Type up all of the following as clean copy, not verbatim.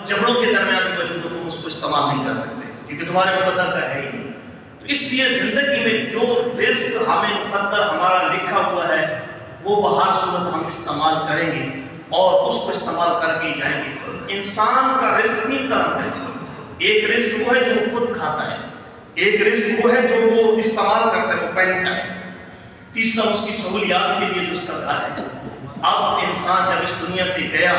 جبڑوں کے درمیان بھی موجود ہو تم اس کو استعمال نہیں کر سکتے کیونکہ تمہارے مقدر کا ہے ہی نہیں۔ تو اس لیے زندگی میں جو رزق ہمیں مقدر ہمارا لکھا ہوا ہے وہ بہر صورت ہم استعمال کریں گے اور اس کو استعمال کر کے جائیں گے۔ انسان کا رزق تین طرح کا ہے، ایک رزق وہ ہے جو وہ خود کھاتا ہے، ایک رزق وہ ہے جو وہ استعمال کرتا ہے، وہ پہنتا ہے، تیسرا اس کی سہولیات کے لیے جو اس کا گھر ہے۔ اب انسان جب اس دنیا سے گیا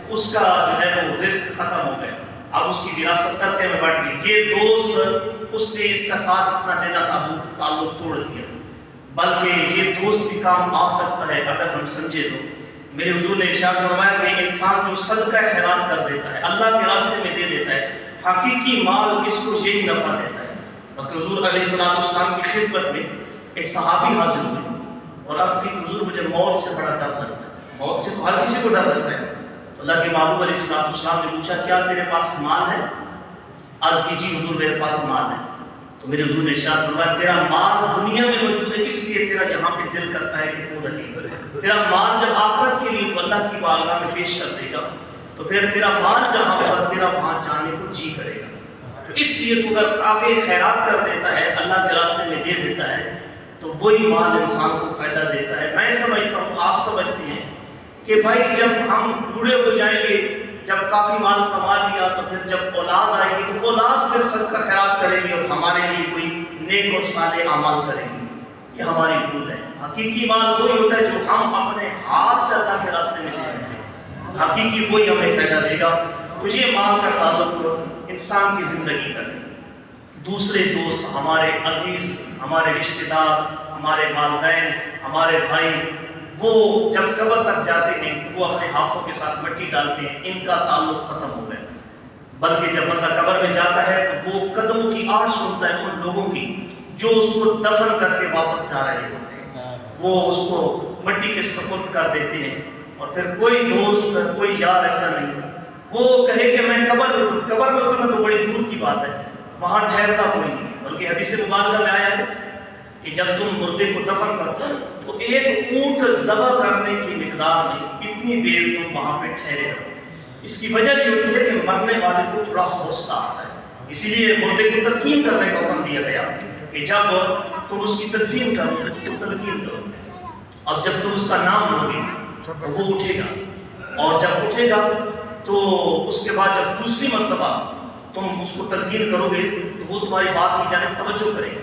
اس کا جو ہے وہ رزق ختم ہو گیا، اب اس کی وراثت کرتے میں بٹ گئی۔ یہ دوست اس نے اس کا ساتھ جتنا دینا تھا وہ تعلق توڑ دیا، بلکہ یہ دوست بھی کام آ سکتا ہے اگر ہم سمجھے تو۔ میرے حضور نے ارشاد فرمایا کہ انسان جو صدقہ خیرات کر دیتا ہے، اللہ کے راستے میں دے دیتا ہے، حقیقی مال اس کو یہی نفع دیتا ہے۔ بلکہ حضور علیہ السلام کی خدمت میں ایک صحابی حاضر ہوئے اور عرض کی حضور مجھے موت سے بڑا ڈر لگتا ہے، موت سے تو ہر کسی کو ڈر لگتا ہے۔ اللہ کے محبوب علیہ السلام نے پوچھا کیا تیرے پاس مال ہے؟ عرض کی جی حضور میرے پاس مال ہے۔ تو میرے حضور نے ارشاد فرمایا تیرا مال دنیا میں موجود ہے اس لیے تیرا یہاں پہ دل کرتا ہے کہ تو رہے، تیرا مال جب آخرت کے لیے اللہ کی بارگاہ میں پیش کر دے گا تو پھر تیرا مال جہاں پر تیرا وہاں جانے کو جی کرے گا۔ تو اس لیے تو اگر آگے خیرات کر دیتا ہے، اللہ کے راستے میں دے دیتا ہے تو وہی مال انسان کو فائدہ دیتا ہے۔ میں سمجھتا ہوں آپ سمجھتے ہیں کہ بھائی جب ہم بوڑھے ہو جائیں گے، جب کافی مال کما لیا تو پھر جب اولاد آئے گی تو اولاد پھر صدقہ خیرات کرے گی اور ہمارے لیے کوئی نیک اور صالح اعمال کرے گی۔ یہ ہماری بھول ہے۔ حقیقی مال وہی ہوتا ہے جو ہم اپنے ہاتھ سے اللہ کے راستے میں دے دیتے ہیں، حقیقی وہی ہمیں فائدہ دے گا۔ تو یہ مال کا تعلق انسان کی زندگی تک ہے۔ دوسرے دوست ہمارے عزیز، ہمارے رشتہ دار، ہمارے والدین، ہمارے بھائی، وہ جب قبر تک جاتے ہیں وہ اپنے ہاتھوں کے ساتھ مٹی ڈالتے ہیں، ان کا تعلق ختم ہو گیا۔ بلکہ جب بندہ قبر میں جاتا ہے تو وہ قدموں کی آواز سنتا ہے ان لوگوں کی جو اس کو دفن کر کے واپس جا رہے ہوتے ہیں، وہ اس کو مٹی کے سپرد کر دیتے ہیں۔ اور پھر کوئی دوست، کوئی یار ایسا نہیں وہ کہے کہ میں قبر میں اترنا تو بڑی دور کی بات ہے، وہاں ٹھہرتا کوئی نہیں۔ بلکہ حدیث مبارکہ میں آیا ہے کہ جب تم مردے کو دفن کرو تو ایک اونٹ ذبح کرنے کی مقدار میں اتنی دیر تم وہاں پہ ٹھہرے رہو۔ اس کی وجہ یہ ہوتی ہے کہ مرنے والے کو تھوڑا حوصلہ آتا ہے، اسی لیے مردے کو تلقین کرنے کا حکم دیا گیا کہ جب تم اس کی تلقین کرو اس کو تلقین کرو۔ اب جب تم اس کا نام لوگے تو وہ اٹھے گا، اور جب اٹھے گا تو اس کے بعد جب دوسری مرتبہ تم اس کو تلقین کرو گے تو وہ تمہاری بات کی جانب توجہ کرے گا،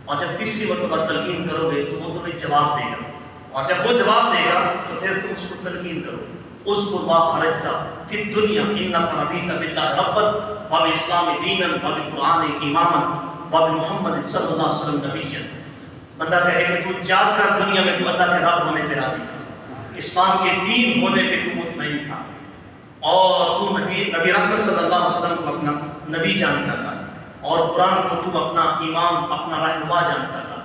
اور جب تیسری مرتبہ تلقین کرو گے تو وہ تمہیں جواب دے گا، اور جب وہ جواب دے گا تو پھر تم اس کو تلقین کرو۔ اذکر ما خرجت فی الدنیا انک رضیت باللہ ربا وبالاسلام دینا وبالقرآن اماما وبمحمد صلی اللہ علیہ وسلم نبیا۔ بندہ کہے کہ تو جاگ کر دنیا میں تو اللہ کے رب ہونے پہ راضی تھا، اسلام کے دین ہونے پہ تو مطمئن تھا، اور تو نبی رحمت صلی اللہ علیہ وسلم کو اپنا نبی جانتا تھا، اور قرآن کو تو اپنا امام، اپنا رہنما جانتا تھا۔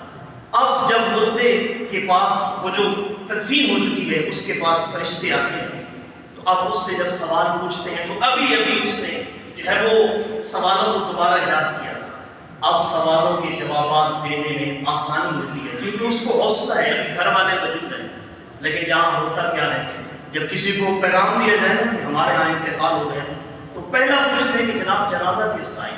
اب جب مردے کے پاس وہ جو تدفین ہو چکی ہے اس کے پاس فرشتے آتے ہیں تو اب اس سے جب سوال پوچھتے ہیں تو ابھی اس نے جو ہے وہ سوالوں کو دوبارہ یاد کیا تھا۔ اب سوالوں کے جوابات دینے میں آسانی ہوتی ہے کیونکہ اس کو حوصلہ ہے، ابھی گھر والے موجود ہیں۔ لیکن یہاں ہوتا کیا ہے، جب کسی کو پیغام دیا جائے نا کہ ہمارے یہاں انتقال ہو گیا تو پہلا پوچھتے ہیں کہ جناب جنازہ کس کا ہے،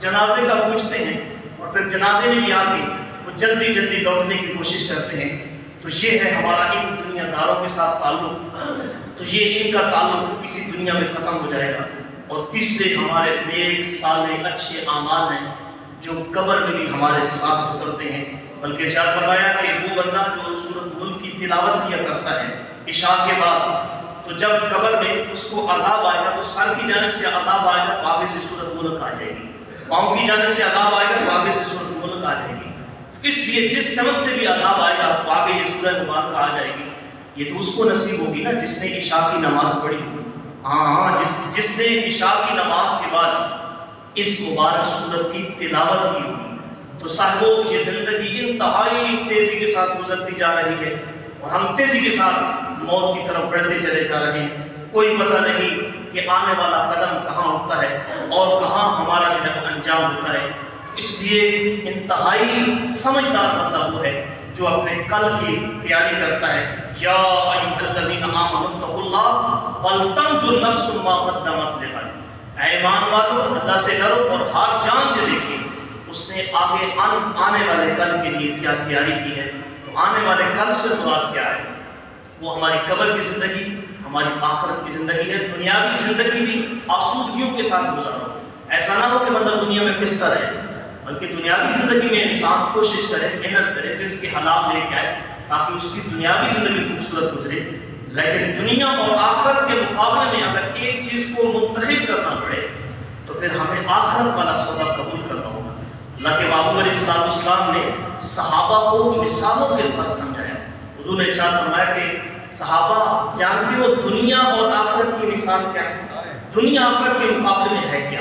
جنازے کا پوچھتے ہیں، اور پھر جنازے میں بھی آ کے وہ جلدی لوٹنے کی کوشش کرتے ہیں۔ تو یہ ہے ہمارا ان دنیا داروں کے ساتھ تعلق، تو یہ ان کا تعلق اسی دنیا میں ختم ہو جائے گا۔ اور تیسرے ہمارے نیک صالح اچھے اعمال ہیں جو قبر میں بھی ہمارے ساتھ اترتے ہیں۔ بلکہ ارشاد فرمایا کہ وہ بندہ جو سورۃ ملک کی تلاوت کیا کرتا ہے عشاء کے بعد، تو جب قبر میں اس کو عذاب آئے گا تو سر کی جانب سے عذاب آئے گا تو آگے سے سورۃ ملک آ جائے گی، پاؤں کی جانب سے عذاب آئے گا تو آگے سے سورۃ ملک آ جائے گی۔ اس لیے جس سمت سے بھی عذاب آئے گا تو آگے یہ سورہ مبارکہ آ جائے گی۔ یہ تو اس کو نصیب ہوگی نا جس نے عشاء کی نماز پڑھی ہوگی، جس نے عشاء کی نماز کے بعد اس مبارک سورت کی تلاوت کی ہوگی۔ تو صاحبوں یہ زندگی انتہائی تیزی کے ساتھ گزرتی جا رہی ہے اور ہم تیزی کے ساتھ موت کی طرف بڑھتے چلے جا رہے ہیں۔ کوئی پتہ نہیں کہ آنے والا قدم کہاں اٹھتا ہے اور کہاں ہمارا جو ہے انجام ہوتا ہے۔ اس لیے انتہائی سمجھدار بندہ وہ ہے جو اپنے کل کی تیاری کرتا ہے۔ یا ایھا الذین آمنوا اتقوا اللہ ولتنظر نفس ما قدمت لغد۔ والو اللہ سے ڈرو اور ہر جان سے دیکھیں اس نے آگے آنے والے کل کے لیے کیا تیاری کی ہے۔ تو آنے والے کل سے مراد کیا ہے؟ وہ ہماری قبر کی زندگی، ہماری آخرت کی زندگی ہے۔ دنیاوی زندگی بھی آسودگیوں کے ساتھ گزارو، ایسا نہ ہو کہ بندہ دنیا میں پھنستا رہے، بلکہ دنیاوی زندگی میں انسان کوشش کرے، محنت کرے، جس کے حالات لے کے آئے تاکہ اس کی دنیاوی زندگی خوبصورت گزرے۔ لیکن دنیا اور آخرت کے مقابلے میں اگر ایک چیز کو منتخب کرنا پڑے تو پھر ہمیں آخرت والا سودا قبول کرنا ہوگا۔ اللہ کے محبوب علیہ السلام نے صحابہ کو مثالوں کے ساتھ سمجھایا۔ حضور نے ارشاد فرمایا کہ صحابہ جانتے ہو دنیا اور آخرت کی مثال کیا ہے؟ دنیا آخرت کے مقابلے میں ہے کیا؟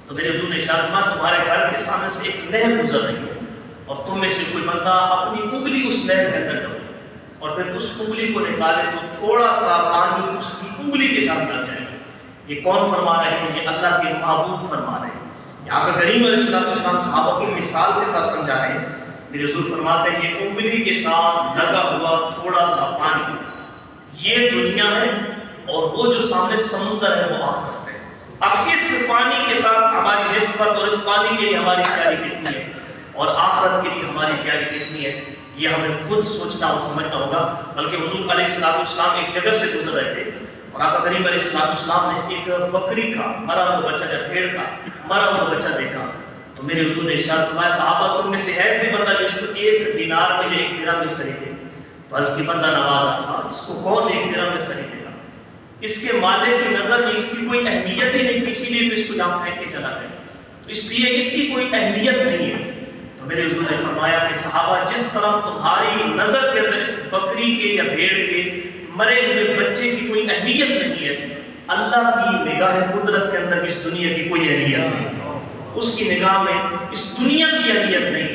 تو میرے حضور نے ارشاد فرمایا تمہارے گھر کے سامنے سے ایک نہر گزر رہی ہے اور تم میں سے کوئی بندہ اپنی انگلی اس نہر کے اندر ڈالے اور پھر اس انگلی کو نکالے تو تھوڑا سا پانی اس کی انگلی کے ساتھ ڈال جائے گا۔ یہ کون فرما رہے ہیں؟ یہ اللہ کے محبوب فرما رہے ہیں۔ یہاں پہ کریم علیہ السلام صحابہ کی مثال کے ساتھ سمجھا رہے ہیں۔ میرے حضور فرماتے ہیں یہ انگلی کے ساتھ لگا ہوا تھوڑا سا پانی یہ دنیا ہے اور وہ جو سامنے سمندر ہے وہ آخرت ہے۔ اب اس پانی کے ساتھ ہماری نسبت اور اس پانی کے لیے ہماری تیاری کتنی ہے اور آخرت کے لیے ہماری تیاری کتنی ہے، یہ ہمیں خود سوچنا اور سمجھنا ہوگا۔ بلکہ حضور علیہ السلام ایک جگہ سے گزر رہے تھے اور آقا کریم علیہ السلام نے ایک بکری کا مرا ہوا بچہ یا بھیڑ کا مرا ہوا بچہ دیکھا تو میرے حضور نے ارشاد فرمایا صحابہ تم میں سے ہے کوئی بندہ جو اس کو 1 دینار میں یا 1 درہم میں خریدے؟ تو اس کی بندہ نواز اس کو کون 1 درہم میں خریدے گا؟ اس کے مالک کی نظر میں اس کی کوئی اہمیت ہی نہیں تھی، اسی لیے تو اس کو جہاں پھینک کے چلا گیا، تو اس لیے اس کی کوئی اہمیت نہیں ہے۔ تو میرے حضور نے فرمایا کہ صحابہ جس طرح تمہاری نظر کے اندر اس بکری کے یا بھیڑ کے مرے ہوئے بچے کی کوئی اہمیت نہیں ہے، اللہ کی نگاہ قدرت کے اندر اس دنیا کی کوئی اہمیت نہیں۔ اس کی نگاہ میں اس دنیا کی اہمیت نہیں،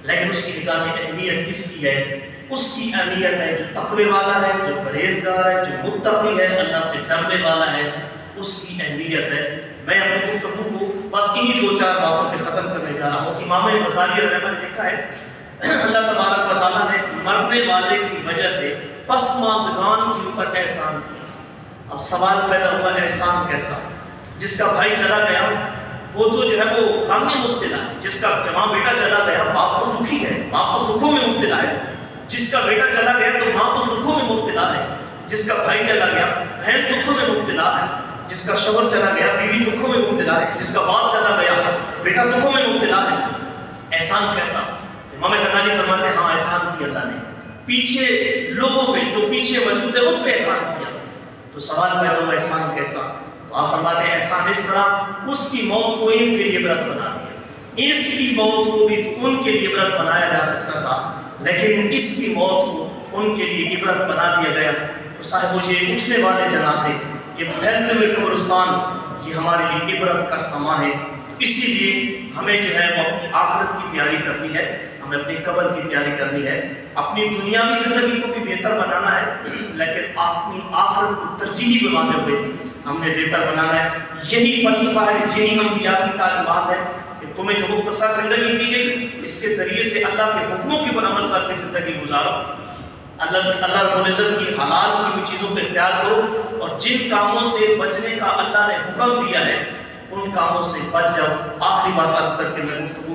لیکن اس کی نگاہ میں اہمیت کس کی ہے؟ اس کی اہمیت ہے جو تقوی والا ہے، جو پرہیزگار ہے، جو متقی ہے، اللہ سے ڈرنے والا ہے، اس کی اہمیت ہے۔ میں اپنی گفتگو کو بس انہی 2-4 باتوں پہ ختم کرنے جا رہا ہوں۔ امام غزالی رحمہ نے لکھا ہے اللہ تبارک و تعالیٰ نے مرنے والے کی وجہ سے پسماندگان کے اوپر احسان کیا۔ اب سوال پیدا ہوا احسان کیسا؟ جس کا بھائی چلا گیا وہ تو جو ہے وہ غم میں مبتلا ہے، جس کا جوان بیٹا چلا گیا باپ تو دکھی ہے، باپ تو دکھوں میں مبتلا ہے، جس کا بیٹا چلا گیا تو ماں تو دکھوں میں مبتلا ہے، جس کا بھائی چلا گیا بہن دکھوں میں مبتلا ہے، جس کا شوہر چلا گیا بیوی دکھوں میں مبتلا ہے، جس کا باپ چلا گیا بیٹا دکھوں میں مبتلا ہے۔ احسان کیسا؟ امام غزالی فرماتے ہیں ہاں احسان کیا اللہ نے پیچھے لوگوں پہ جو پیچھے موجود ہے ان پہ احسان کیا۔ تو سوال پیدا ہوا احسان کیسا؟ تو آپ فرماتے ہیں احسان اس طرح اس کی موت کو ان کے لیے عبرت بنا دیا، اس کی موت کو بھی ان کے لیے عبرت بنایا جا سکتا تھا لیکن اس کی موت کو ان کے لیے عبرت بنا دیا گیا۔ تو صاحب یہ اٹھنے والے جنازے، یہ پھیلتے ہوئے قبرستان، یہ ہمارے لیے عبرت کا سما ہے۔ اسی لیے ہمیں جو ہے وہ اپنی آخرت کی تیاری کرنی ہے، ہمیں اپنی قبر کی تیاری کرنی ہے، اپنی دنیاوی زندگی کو بھی بہتر بنانا ہے لیکن اپنی آخرت کو ترجیحی بناتے ہوئے ہم نے بہتر بنانا ہے۔ یہی فلسفہ ہے، یہی انبیاء کی تعلیمات ہے کہ تمہیں جو مختصر زندگی دی گئی اس کے ذریعے سے اللہ کے حکموں کے اوپر عمل کر کے زندگی گزارو، اللہ رب العزت کی حلال کی ہوئی چیزوں پہ اختیار کرو اور جن کاموں سے بچنے کا اللہ نے حکم دیا ہے ان کاموں سے بچ جاؤ۔ آخری بات عرض کر کے میں گفتگو